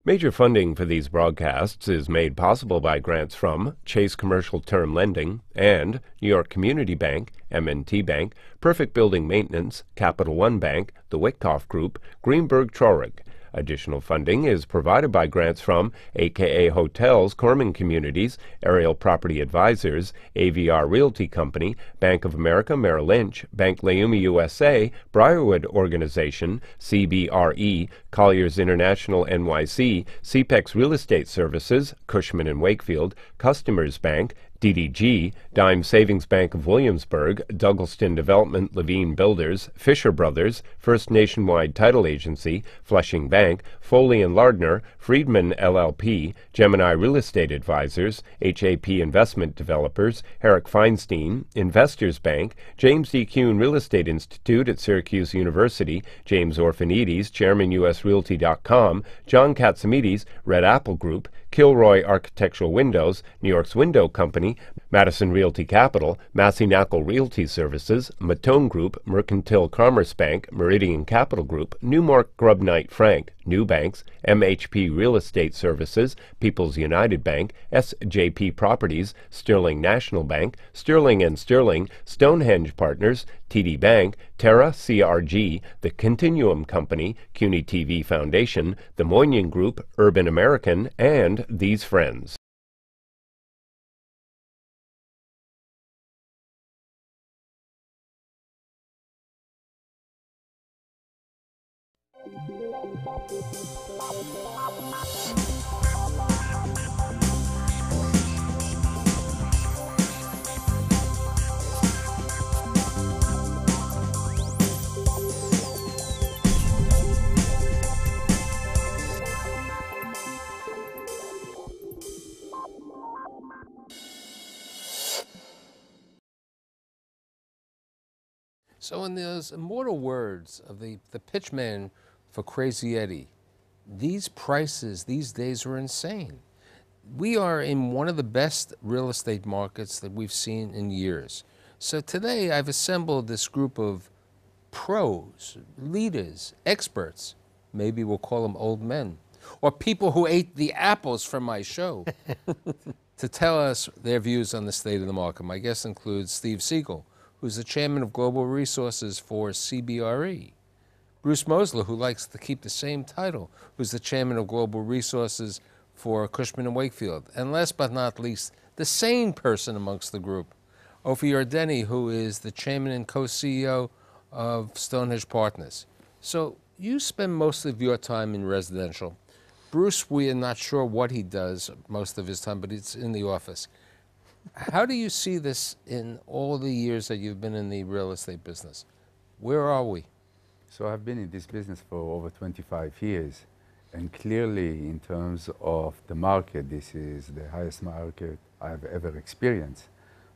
Major funding for these broadcasts is made possible by grants from Chase Commercial Term Lending and New York Community Bank, M&T Bank, Perfect Building Maintenance, Capital One Bank, the Wyckoff Group, Greenberg Traurig. Additional funding is provided by grants from AKA Hotels, Corman Communities, Aerial Property Advisors, AVR Realty Company, Bank of America Merrill Lynch, Bank Leumi USA, Briarwood Organization, CBRE, Colliers International NYC, CPEX Real Estate Services, Cushman and Wakefield, Customers Bank, DDG, Dime Savings Bank of Williamsburg, Douglaston Development Levine Builders, Fisher Brothers, First Nationwide Title Agency, Flushing Bank, Foley and Lardner, Friedman LLP, Gemini Real Estate Advisors, HAP Investment Developers, Herrick Feinstein, Investors Bank, James D. Kuhn Real Estate Institute at Syracuse University, James Orphanides, Chairman USRealty.com, John Katsimides, Red Apple Group, Kilroy Architectural Windows, New York's Window Company, Madison Realty Capital, Massey Knuckle Realty Services, Matone Group, Mercantile Commerce Bank, Meridian Capital Group, Newmark Grubb Knight Frank, New Banks, MHP Real Estate Services, People's United Bank, SJP Properties, Sterling National Bank, Sterling and Sterling, Stonehenge Partners, TD Bank, Terra CRG, The Continuum Company, CUNY TV Foundation, the Moynihan Group, Urban American, and These Friends. So in those immortal words of the pitchman for Crazy Eddie, these prices these days are insane. We are in one of the best real estate markets that we've seen in years. So today I've assembled this group of pros, leaders, experts, maybe we'll call them old men, or people who ate the apples from my show, to tell us their views on the state of the market. My guest includes Steve Siegel, who's the chairman of Global Resources for CBRE. Bruce Mosler, who likes to keep the same title, who's the chairman of Global Resources for Cushman and Wakefield. And last but not least, the sane person amongst the group, Ofer Yardeni, who is the chairman and co-CEO of Stonehenge Partners. So you spend most of your time in residential. Bruce, we are not sure what he does most of his time, but it's in the office. How do you see this in all the years that you've been in the real estate business? Where are we? So I've been in this business for over 25 years. And clearly, in terms of the market, this is the highest market I've ever experienced.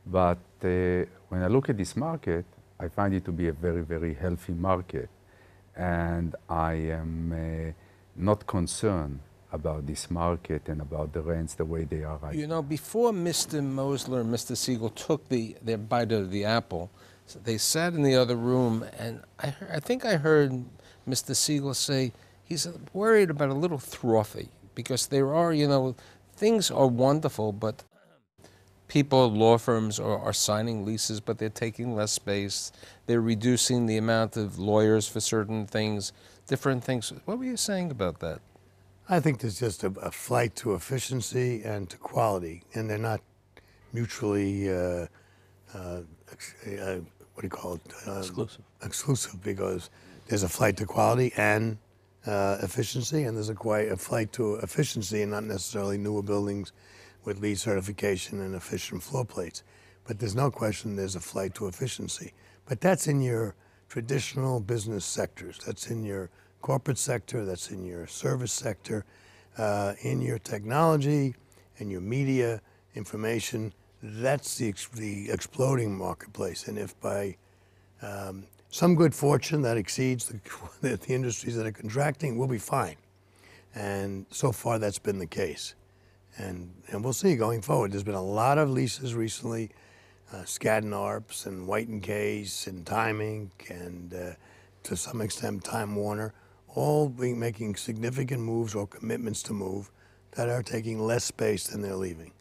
But when I look at this market, I find it to be a very, very healthy market. And I am not concerned about this market and about the rents the way they are right now. You know, before Mr. Mosler and Mr. Siegel took their bite of the apple, they sat in the other room, and I think I heard Mr. Siegel say he's worried about a little frothy, because there are, you know, things are wonderful, but people, law firms are signing leases, but they're taking less space. They're reducing the amount of lawyers for certain things, different things. What were you saying about that? I think there's just a flight to efficiency and to quality, and they're not mutually, what do you call it? Exclusive. Exclusive, because there's a flight to quality and efficiency, and there's a flight to efficiency and not necessarily newer buildings with LEED certification and efficient floor plates. But there's no question there's a flight to efficiency. But that's in your traditional business sectors. That's in your corporate sector, that's in your service sector, in your technology and your media information. That's the exploding marketplace. And if by some good fortune that exceeds the industries that are contracting, we'll be fine. And so far that's been the case. And we'll see going forward. There's been a lot of leases recently, Skadden Arps and White & Case and Time Inc. and to some extent Time Warner, all making significant moves or commitments to move that are taking less space than they're leaving.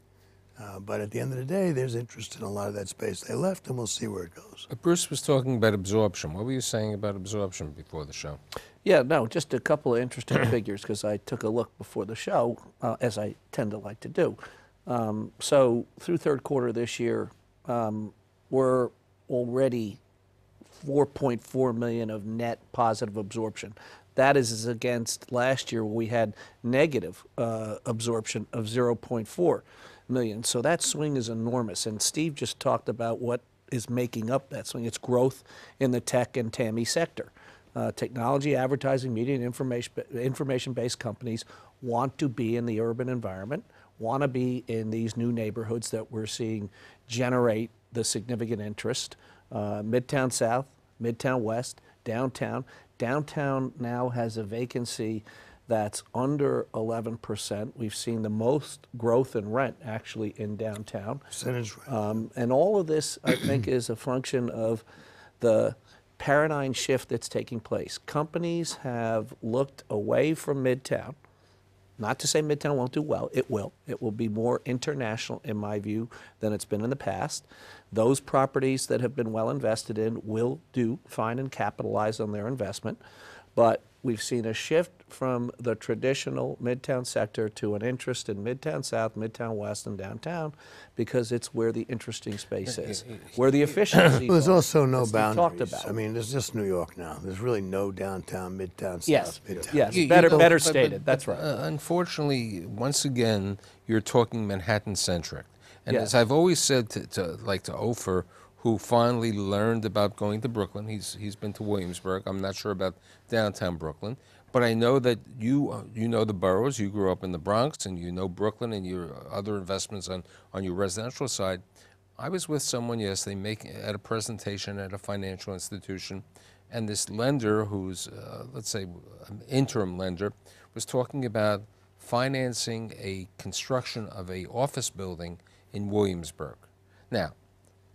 But at the end of the day, there's interest in a lot of that space they left, and we'll see where it goes. Bruce was talking about absorption. What were you saying about absorption before the show? Yeah, no, just a couple of interesting figures because I took a look before the show, as I tend to like to do. So through third quarter this year, we're already 4.4 million of net positive absorption. That is against last year where we had negative absorption of 0.4 million. So that swing is enormous. And Steve just talked about what is making up that swing. It's growth in the tech and TAMI sector. Technology, advertising, media, and information-based companies want to be in the urban environment, want to be in these new neighborhoods that we're seeing generate the significant interest. Midtown South, Midtown West, downtown. Downtown now has a vacancy that's under 11%. We've seen the most growth in rent actually in downtown. Percentage rent. And all of this, I think, is a function of the paradigm shift that's taking place. Companies have looked away from Midtown. Not to say Midtown won't do well, it will. It will be more international, in my view, than it's been in the past. Those properties that have been well invested in will do fine and capitalize on their investment. But we've seen a shift from the traditional Midtown sector to an interest in Midtown South, Midtown West, and downtown because it's where the interesting space is, where the efficiency. Well, there's also no as Steve talked boundaries. about. I mean, there's just New York now. There's really no downtown, Midtown South, Yes, Midtown. yes, You better, know, better but- stated. That's right. Unfortunately, once again, you're talking Manhattan-centric. And Yes. as I've always said to Ofer, who finally learned about going to Brooklyn, he's been to Williamsburg. I'm not sure about downtown Brooklyn. But I know that you know the boroughs. You grew up in the Bronx, and you know Brooklyn and your other investments on your residential side. I was with someone yesterday at a presentation at a financial institution, and this lender, who's let's say an interim lender, was talking about financing a construction of a office building in Williamsburg. Now,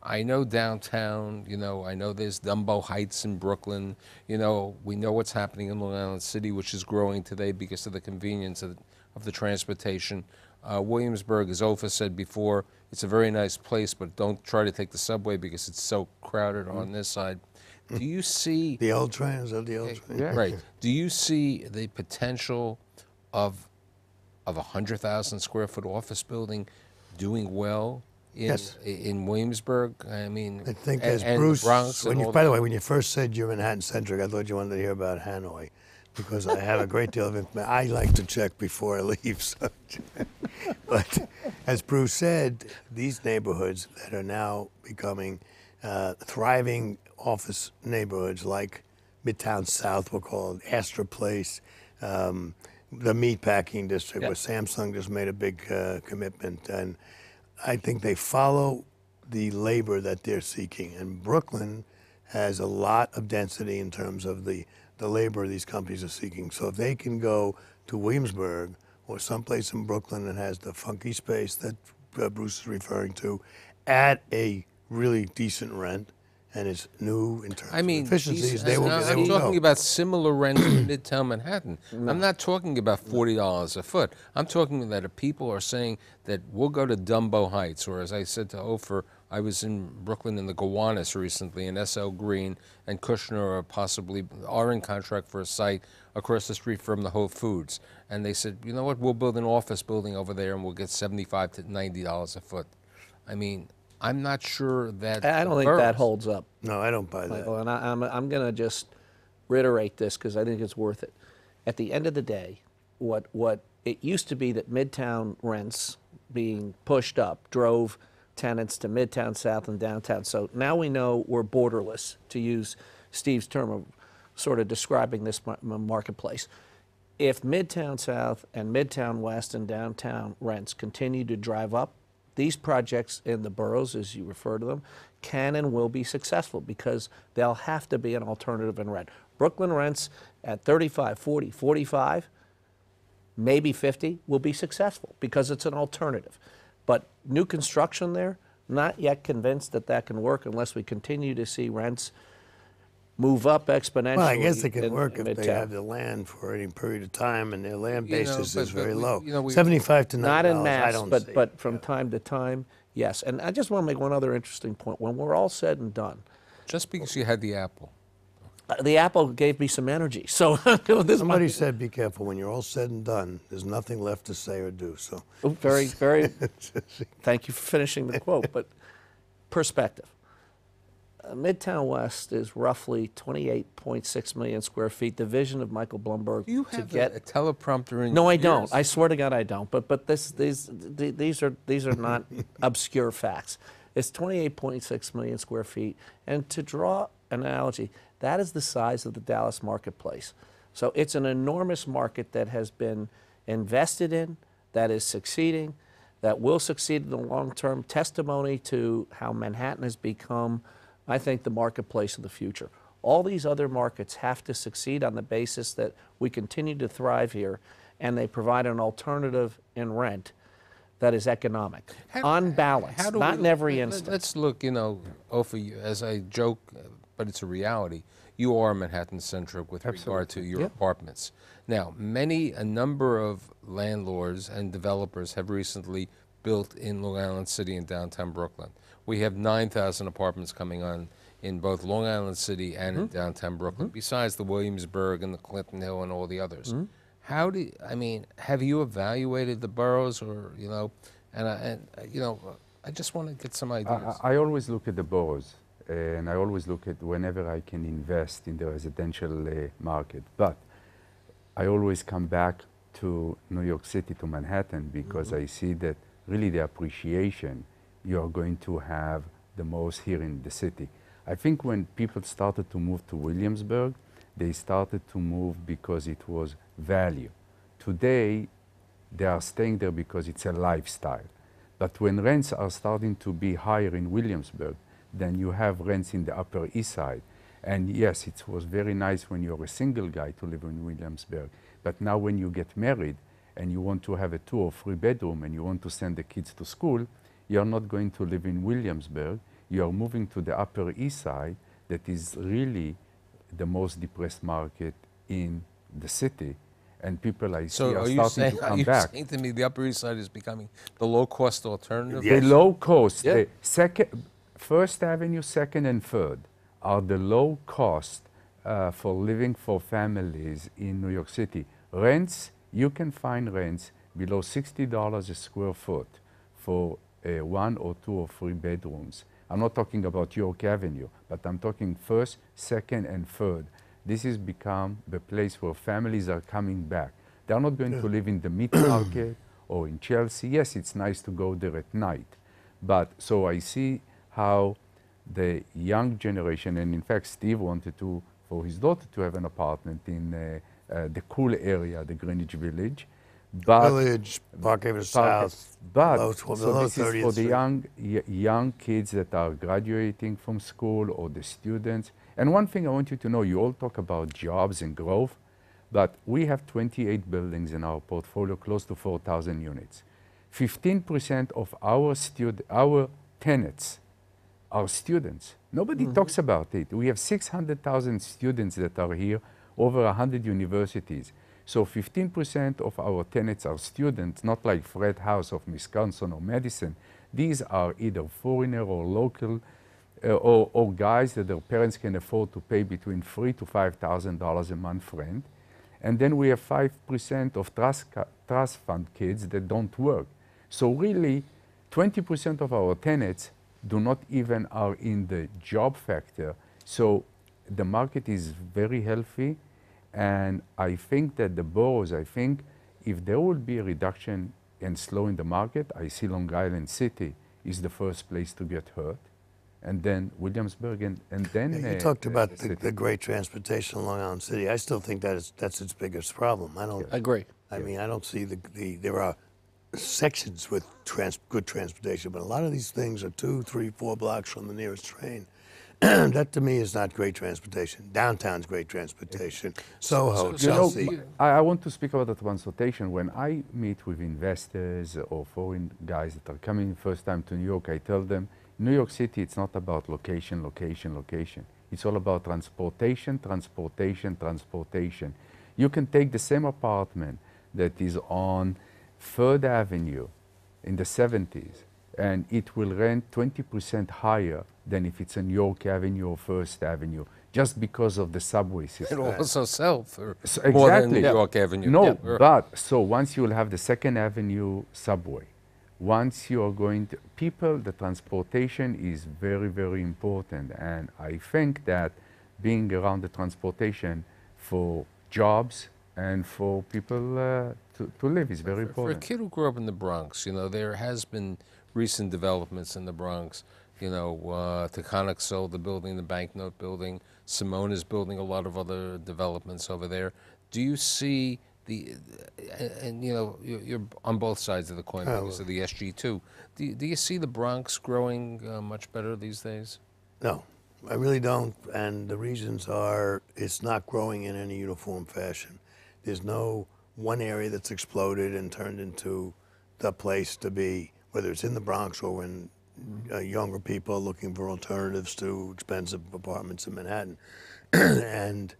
I know downtown, I know there's Dumbo Heights in Brooklyn, we know what's happening in Long Island City, which is growing today because of the convenience of the transportation. Williamsburg, as Ofer said before, it's a very nice place, but don't try to take the subway because it's so crowded on this side. Do you see... The L train, is that the L train? Yeah. Right. Do you see the potential of a 100,000 square foot office building doing well in Williamsburg? I mean, I think and as the Bruce, Bronx and all by the that. way, when you first said you're Manhattan-centric, I thought you wanted to hear about Hanoi, because I have a great deal of information. I like to check before I leave. So. But as Bruce said, these neighborhoods that are now becoming thriving office neighborhoods like Midtown South, we'll call it Astor Place, the meatpacking district where Samsung just made a big commitment, and I think they follow the labor that they're seeking. And Brooklyn has a lot of density in terms of the labor these companies are seeking. So if they can go to Williamsburg or someplace in Brooklyn that has the funky space that Bruce is referring to at a really decent rent and is new in terms of efficiencies, they will I'm go. talking about similar rent in Midtown Manhattan. I'm not talking about $40 a foot. I'm talking that people are saying that we'll go to Dumbo Heights, or as I said to Ofer, I was in Brooklyn in the Gowanus recently, and SL Green and Cushman are in contract for a site across the street from the Whole Foods. And they said, you know what, we'll build an office building over there and we'll get $75 to $90 a foot. I mean, I'm not sure that... I don't think that holds up. No, I don't buy that. Michael, and I'm going to just reiterate this because I think it's worth it. At the end of the day, what it used to be that Midtown rents being pushed up drove tenants to Midtown South and downtown. So now we know we're borderless, to use Steve's term of sort of describing this marketplace. If Midtown South and Midtown West and downtown rents continue to drive up, these projects in the boroughs, as you refer to them, can and will be successful because they'll have to be an alternative in rent. Brooklyn rents at 35, 40, 45, maybe 50 will be successful because it's an alternative. But new construction there, not yet convinced that that can work unless we continue to see rents move up exponentially. Well, I guess it can in work if they Midtown. have the land for any period of time and their land You know, basis but- is but very we- low. you know, we- 75 to $90, Not in I mass, don't see. but from time to time, yes. And I just want to make one other interesting point. When we're all said and done, Just because you had the apple. the apple gave me some energy. So this Somebody might, said, be careful, when you're all said and done, there's nothing left to say or do, so. very, very, thank you for finishing the quote, but perspective. Midtown West is roughly 28.6 million square feet. The vision of Michael Bloomberg Do you to have get a teleprompter in No, your I don't. ears? I swear to God, I don't. But these are not obscure facts. It's 28.6 million square feet, and to draw an analogy, that is the size of the Dallas marketplace. So it's an enormous market that has been invested in, that is succeeding, that will succeed in the long term. Testimony to how Manhattan has become, I think, the marketplace of the future. All these other markets have to succeed on the basis that we continue to thrive here, and they provide an alternative in rent that is economic, on balance, How do not we- in every let- instance. Let's look, you know, Ofer, as I joke, but it's a reality. You are Manhattan-centric with regard to your Yeah. apartments. Now, a number of landlords and developers have recently built in Long Island City and downtown Brooklyn. We have 9,000 apartments coming on in both Long Island City and in downtown Brooklyn, besides the Williamsburg and the Clinton Hill and all the others. How do have you evaluated the boroughs, or I just want to get some ideas. I always look at the boroughs, and I always look at whenever I can invest in the residential market. But I always come back to New York City, to Manhattan, because I see that really the appreciation you are going to have the most here in the city. I think when people started to move to Williamsburg, they started to move because it was value. Today, they are staying there because it's a lifestyle. But when rents are starting to be higher in Williamsburg, then you have rents in the Upper East Side. And yes, it was very nice when you're a single guy to live in Williamsburg. But now when you get married and you want to have a 2 or 3 bedroom and you want to send the kids to school, you're not going to live in Williamsburg. You're moving to the Upper East Side, that is really the most depressed market in the city. And people I see So are starting to come back. saying to me the Upper East Side is becoming the low-cost alternative? The low cost, Yeah. the First Avenue, Second and Third are the low cost for living for families in New York City. Rents, you can find rents below $60 a square foot for 1 or 2 or 3 bedrooms. I'm not talking about York Avenue, but I'm talking First, Second and Third. This has become the place where families are coming back. They're not going to live in the Mid Market or in Chelsea. Yes, it's nice to go there at night. But so I see how the young generation, and in fact Steve wanted for his daughter to have an apartment in the cool area, the Greenwich Village. But Village, Park Avenue South, but below so this is 30th for the Street. young kids that are graduating from school, or the students. And one thing I want you to know, you all talk about jobs and growth, but we have 28 buildings in our portfolio, close to 4,000 units. 15% of our tenants are students. Nobody talks about it. We have 600,000 students that are here, over 100 universities. So 15% of our tenants are students, not like Fred House of Wisconsin or Madison. These are either foreigner or local, or guys that their parents can afford to pay between $3,000 to $5,000 a month rent. And then we have 5% of trust fund kids that don't work. So really, 20% of our tenants do not even are in the job factor. So the market is very healthy. And I think that the boroughs, if there will be a reduction and slow in the market, I see Long Island City is the first place to get hurt. And then Williamsburg, and then... You talked about the city. the great transportation in Long Island City. I still think that's its biggest problem. I don't. Agree. I mean, I don't see there are sections with good transportation, but a lot of these things are 2, 3, 4 blocks from the nearest train. That to me is not great transportation. Downtown's great transportation. Soho, You Chelsea. know, I want to speak about the transportation. When I meet with investors or foreign guys that are coming first time to New York, I tell them, New York City, it's not about location, location, location. It's all about transportation, transportation, transportation. You can take the same apartment that is on 3rd Avenue in the 70s, and it will rent 20% higher than if it's on York Avenue or 1st Avenue, just because of the subway system. It also sell for So more than exactly. York Avenue. No, Yeah. but so once you will have the 2nd Avenue subway, once you are going to, people, the transportation is very, very important. And I think that being around the transportation for jobs and for people to live is very For a important. kid who grew up in the Bronx, you know, there has been recent developments in the Bronx. You know, Taconic sold the building, the banknote building. Simone is building a lot of other developments over there. Do you see the, and you know, you're on both sides of the coin because of the SG2. Do you see the Bronx growing much better these days? No, I really don't. And the reasons are it's not growing in any uniform fashion. There's no one area that's exploded and turned into the place to be, whether it's in the Bronx or when younger people are looking for alternatives to expensive apartments in Manhattan. And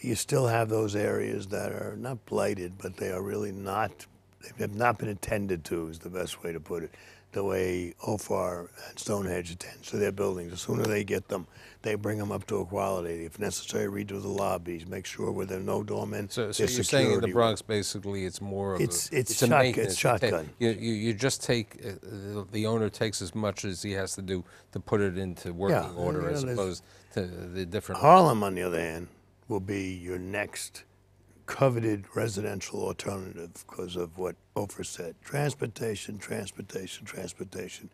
you still have those areas that are not blighted, but they are really not, they have not been attended to, is the best way to put it. The way Ofer and Stonehenge attend to their buildings. The sooner they get them, they bring them up to equality. If necessary, redo the lobbies, make sure where there are no doormen. So there's you're saying in the security. Bronx, basically, it's more of It's a shotgun. maintenance. It's shotgun. You just take, the owner takes as much as he has to do to put it into working order, you know, as there's- opposed to the different. Harlem, on the other hand, will be your next coveted residential alternative because of what Ofer said. Transportation, transportation, transportation.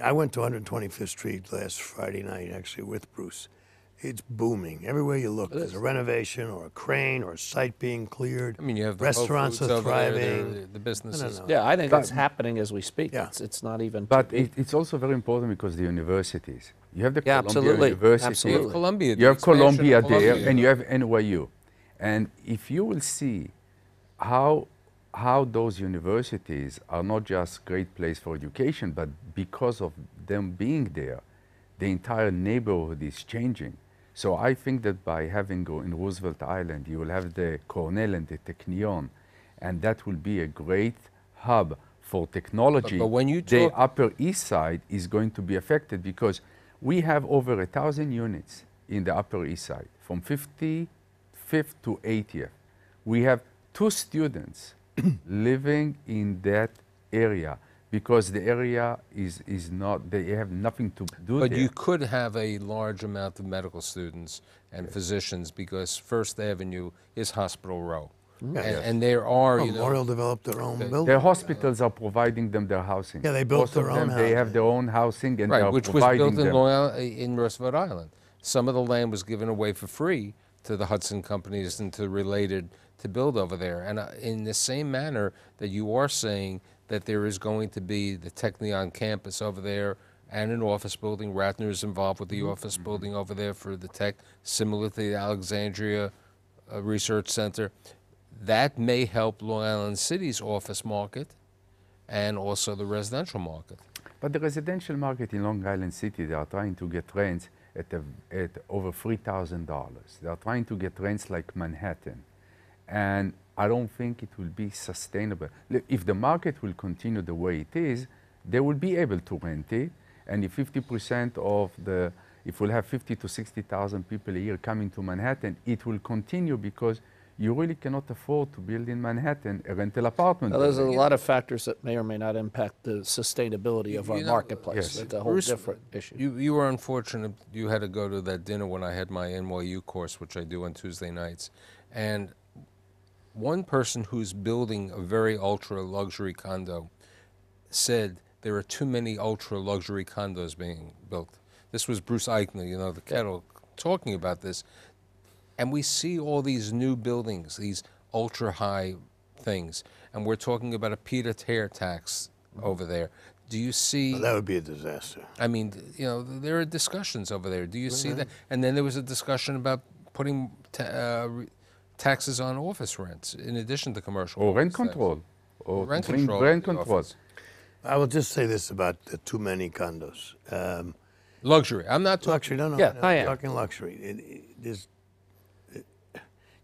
I went to 125th Street last Friday night, actually, with Bruce. It's booming. Everywhere you look, there's a renovation or a crane or a site being cleared. I mean, you have the restaurants Whole Foods are over there, thriving. the businesses. No. Yeah, I think But- it's happening as we speak. Yeah. It's not even. But to be. it's also very important because the universities. You have the Yeah, Columbia absolutely. University. Absolutely. You have Columbia. You the have expansion of Columbia there, Columbia. and you have NYU. And if you will see how those universities are not just great place for education, but because of them being there, the entire neighborhood is changing. So I think that by having in Roosevelt Island, you will have the Cornell and the Technion, and that will be a great hub for technology. But when you the talk- Upper East Side is going to be affected because we have over 1,000 units in the Upper East Side, from 55th to 80th. We have 2 students living in that area because the area is not, they have nothing to do But there. you could have a large amount of medical students and physicians because First Avenue is Hospital Row. And there are, you know, Memorial developed their own building. Their hospitals are providing them their housing. Yeah, they built Most their of own them, they have housing. their own housing and they right, are which was providing built in them. Long Island, in Roosevelt Island. Some of the land was given away for free to the Hudson companies and to related to build over there. And in the same manner that you are saying that there is going to be the Technion campus over there and an office building. Ratner is involved with the office building over there for the tech, similar to the Alexandria Research Center. That may help Long Island City's office market and also the residential market. But the residential market in Long Island City, they are trying to get rents at over $3,000. They are trying to get rents like Manhattan. And I don't think it will be sustainable. If the market will continue the way it is, they will be able to rent it. And if 50% of the, if we'll have 50 to 60,000 people a year coming to Manhattan, it will continue because you really cannot afford to build in Manhattan a rental apartment. Now, there's a building. lot of factors that may or may not impact the sustainability of our You know, marketplace. yes. That's a whole Bruce, different issue. You were unfortunate. You had to go to that dinner when I had my NYU course, which I do on Tuesday nights. And one person who's building a very ultra-luxury condo said there are too many ultra-luxury condos being built. This was Bruce Eichner, you know, the kettle, talking about this. And we see all these new buildings, these ultra-high things, and we're talking about a pied-à-terre tax over there. Do you see... Well, that would be a disaster. I mean, you know, there are discussions over there. Do you see that? And then there was a discussion about putting taxes on office rents in addition to commercial. Or rent office tax. control. Or Rent to bring control. rent of the control. office. I will just say this about the too many condos. Luxury. I'm not talking. Luxury, no, Yeah, I am. talking luxury. You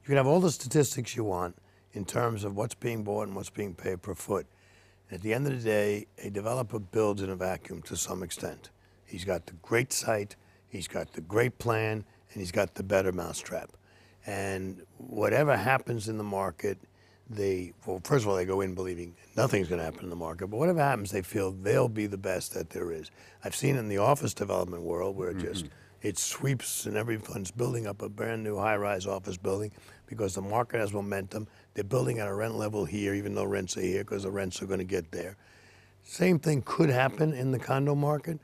can have all the statistics you want in terms of what's being bought and what's being paid per foot. At the end of the day, a developer builds in a vacuum to some extent. He's got the great site, he's got the great plan, and he's got the better mousetrap. And whatever happens in the market, well, first of all, they go in believing nothing's going to happen in the market, but whatever happens, they feel they'll be the best that there is. I've seen it in the office development world where it sweeps and everyone's building up a brand new high-rise office building because the market has momentum. They're building at a rent level here, even though rents are here, because the rents are going to get there. Same thing could happen in the condo market,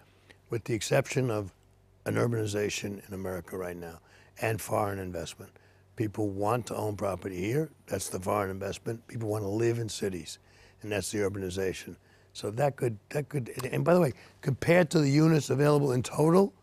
with the exception of an urbanization in America right now and foreign investment. People want to own property here. That's the foreign investment. People want to live in cities, and that's the urbanization. So that could, and by the way, compared to the units available in total,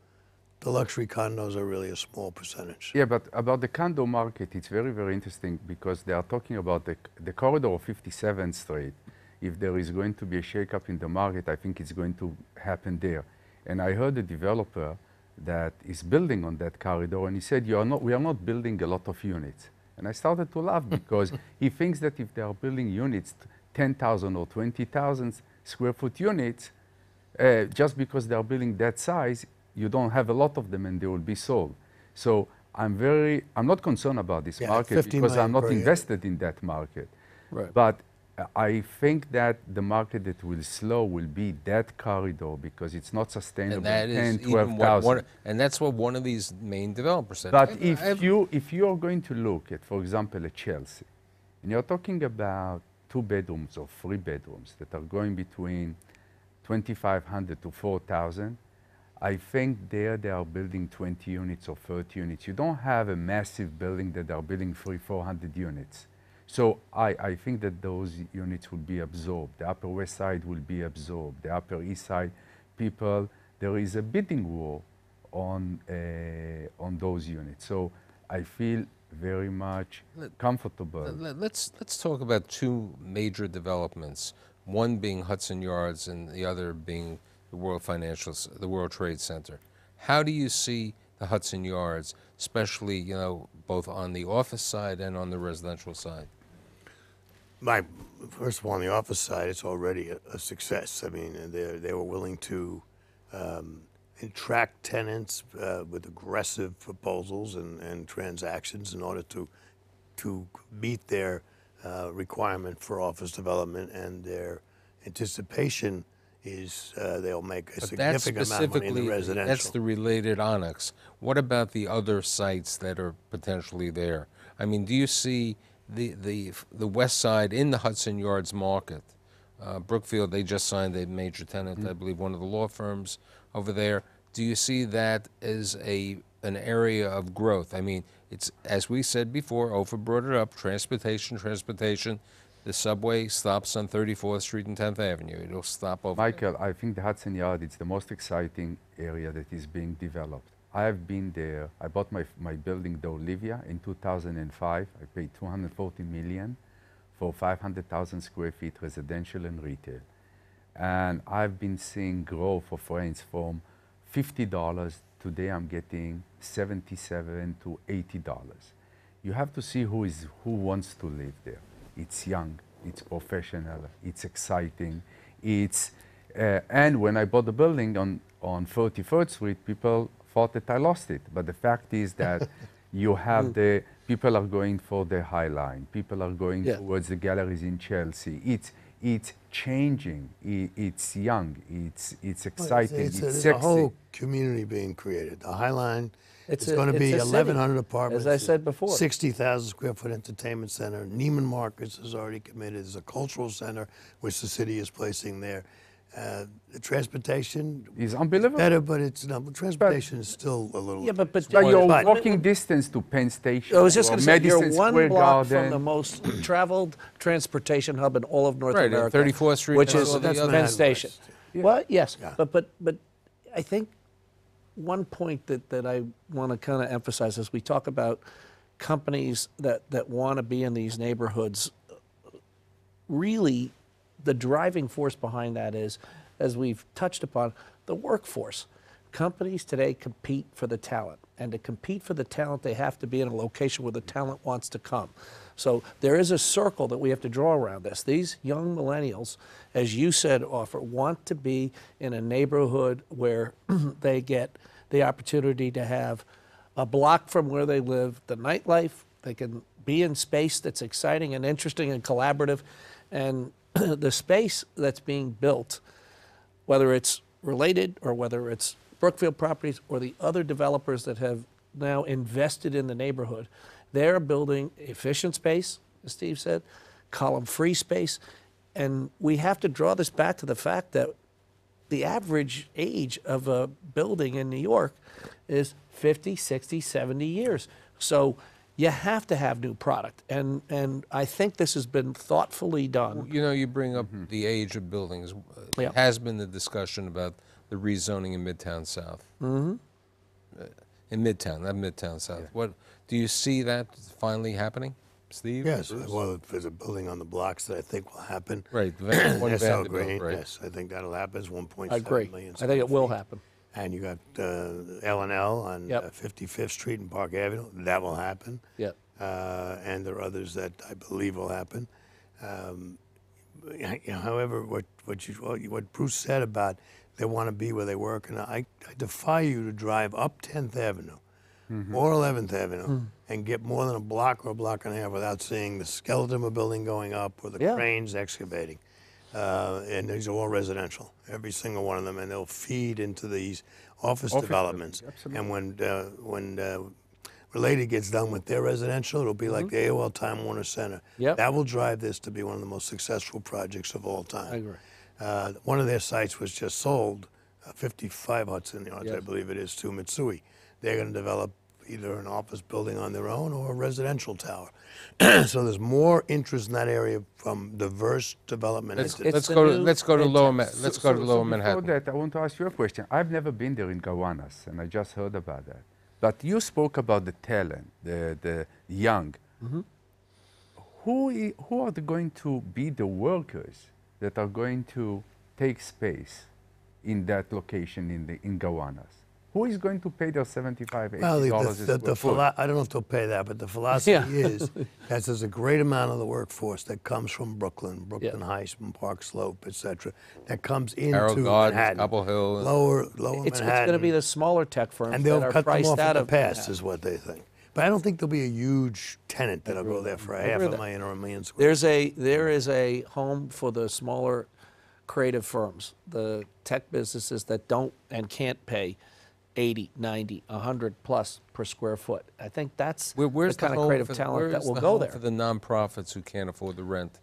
the luxury condos are really a small percentage. Yeah, but about the condo market, it's very, very interesting because they are talking about the corridor of 57th Street. If there is going to be a shakeup in the market, I think it's going to happen there. And I heard a developer that is building on that corridor, and he said, we are not building a lot of units. And I started to laugh because he thinks that if they are building units, 10,000 or 20,000 square foot units, just because they are building that size, you don't have a lot of them and they will be sold. So I'm not concerned about this market because I'm not invested in that market. Right. But I think that the market that will slow will be that corridor because it's not sustainable. And that is 10, 12,000. and that's what one of these main developers said. But if you are going to look at, for example, a Chelsea, and you're talking about 2 bedrooms or 3 bedrooms that are going between 2,500 to 4,000, I think there they are building 20 units or 30 units. You don't have a massive building that are building 300-400 units. So I think that those units will be absorbed. The Upper West Side will be absorbed. The Upper East Side people, there is a bidding war on those units. So I feel very much comfortable. Let's talk about two major developments. One being Hudson Yards and the other being the World Trade Center. How do you see the Hudson Yards, especially both on the office side and on the residential side? First of all, on the office side, it's already a success. I mean, they were willing to attract tenants with aggressive proposals and transactions in order to meet their requirement for office development, and their anticipation is they'll make a significant amount of money in the residential. That's the related Onyx. What about the other sites that are potentially there? I mean, do you see the west side in the Hudson Yards market? Brookfield, they just signed a major tenant, I believe one of the law firms over there. Do you see that as an area of growth? I mean, it's, as we said before, Ofer brought it up, transportation. The subway stops on 34th Street and 10th Avenue. It'll stop over Michael, I think the Hudson Yard is the most exciting area that is being developed. I have been there. I bought my building, the Olivia, in 2005. I paid $240 million for 500,000 square feet residential and retail. And I've been seeing growth of rents from $50. Today I'm getting $77 to $80. You have to see who wants to live there. It's young, it's professional, it's exciting. And when I bought the building on 33rd Street, people thought that I lost it. But the fact is that you have people are going for the High Line. People are going towards the galleries in Chelsea. It's changing. It's young. It's exciting. It's sexy. There's a whole community being created. The High Line. It's going to be 1,100 apartments. As I said before. 60,000 square foot entertainment center. Neiman Marcus is already committed. There's a cultural center, which the city is placing there. The transportation is unbelievable. Better, but transportation is still a little. Yeah, but you're walking distance to Penn Station. I was just going to say, you're one Square block Garden. from the most traveled transportation hub in all of North America, 34th Street, which is Penn Station. Yeah. Well, yes, Yeah. but I think one point that I want to kind of emphasize as we talk about companies that want to be in these neighborhoods, really the driving force behind that is, as we've touched upon, the workforce. companies today compete for the talent. And to compete for the talent, they have to be in a location where the talent wants to come. So there is a circle that we have to draw around this. These young millennials, as you said, Ofer, want to be in a neighborhood where they get the opportunity to have a block from where they live, the nightlife, they can be in space that's exciting and interesting and collaborative. And the space that's being built, whether it's related or whether it's Brookfield Properties or the other developers that have now invested in the neighborhood, they're building efficient space, as Steve said, column-free space. And we have to draw this back to the fact that the average age of a building in New York is 50, 60, 70 years. So you have to have new product. And I think this has been thoughtfully done. You know, you bring up the age of buildings. Yeah. It has been the discussion about the rezoning in Midtown South. In Midtown, not Midtown South. Yeah. What do you see that finally happening, Steve? Yes, Bruce? well, there's a building on the blocks that I think will happen. Right. One SL Vanderbilt, Green, right? yes, I think that'll happen. It's 1.7 I agree. million I think it will square feet. happen. And you got L&L on Yep. 55th Street and Park Avenue. That will happen. Yep. And there are others that I believe will happen. However, what Bruce said about they want to be where they work, and I defy you to drive up 10th Avenue or 11th Avenue and get more than a block or a block and a half without seeing the skeleton of a building going up or the Yeah. cranes excavating. And these are all residential, every single one of them, and they'll feed into these office developments. And when Related gets done with their residential, it'll be like the AOL Time Warner Center. Yep. That will drive this to be one of the most successful projects of all time. I agree. One of their sites was just sold, 55 Hudson Yards, I Yes. believe it is, to Mitsui. They're going to develop either an office building on their own or a residential tower. So there's more interest in that area from diverse development entities. Let's the go to new let's go to Midtown. Lower let's go to Lower Manhattan. Before that, I want to ask you a question. I've never been there in Gowanus, and I just heard about that. But you spoke about the talent, the young. Who are going to be the workers that are going to take space in that location in Gowanus? Who is going to pay their $75, $80 Well, a square foot? I don't know if they'll pay that, but the philosophy is that there's a great amount of the workforce that comes from Brooklyn Heights, from Park Slope, et cetera, that comes into Harold Gardens, Manhattan. Cobble Hill. Lower It's Manhattan. going to be the smaller tech firms and that they'll are cut them priced off out in the of past, Manhattan. is what they think. But I don't think there'll be a huge tenant that'll go there for a half agree a with million or a million square. There is a home for the smaller creative firms, the tech businesses that don't and can't pay 80, 90, 100 plus per square foot. I think that's Where's the kind of home creative for- talent where's that will the go home there. for the nonprofits who can't afford the rent?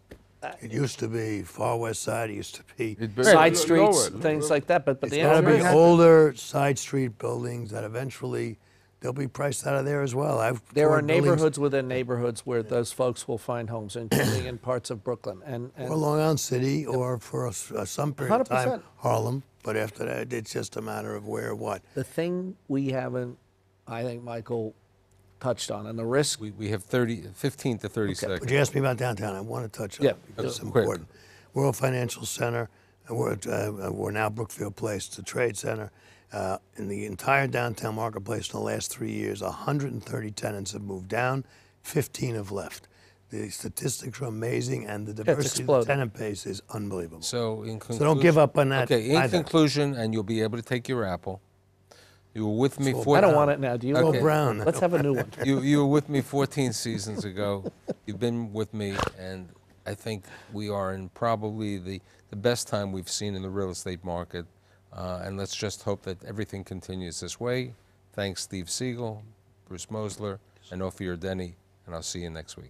It used to be Far West Side. It used to be. Side streets, things like that. But It's the got to answer be is older side street buildings that eventually they'll be priced out of there as well. there are toured buildings- neighborhoods within neighborhoods where those folks will find homes, including in parts of Brooklyn. And or Long Island City, or for some period of time 100%. Harlem. But after that, it's just a matter of where, what. the thing we haven't, I think Michael touched on, and the risk. We have 15 to 30 But seconds. you asked me about downtown. I want to touch on Yeah, it because it's quick. important. World Financial Center. We're now Brookfield Place, the Trade Center. In the entire downtown marketplace in the last 3 years, 130 tenants have moved down, 15 have left. The statistics are amazing, and the diversity of the exploding. tenant base is unbelievable. So in conclusion, So don't give up on that. Okay, in either. conclusion, and you'll be able to take your apple. You were with me So I don't Brown. want it now. Do you? It's all Okay. brown. Let's have a new one. You were with me 14 seasons ago. You've been with me, and I think we are in probably the best time we've seen in the real estate market. And let's just hope that everything continues this way. Thanks, Steve Siegel, Bruce Mosler, and Ofer Yardeni, and I'll see you next week.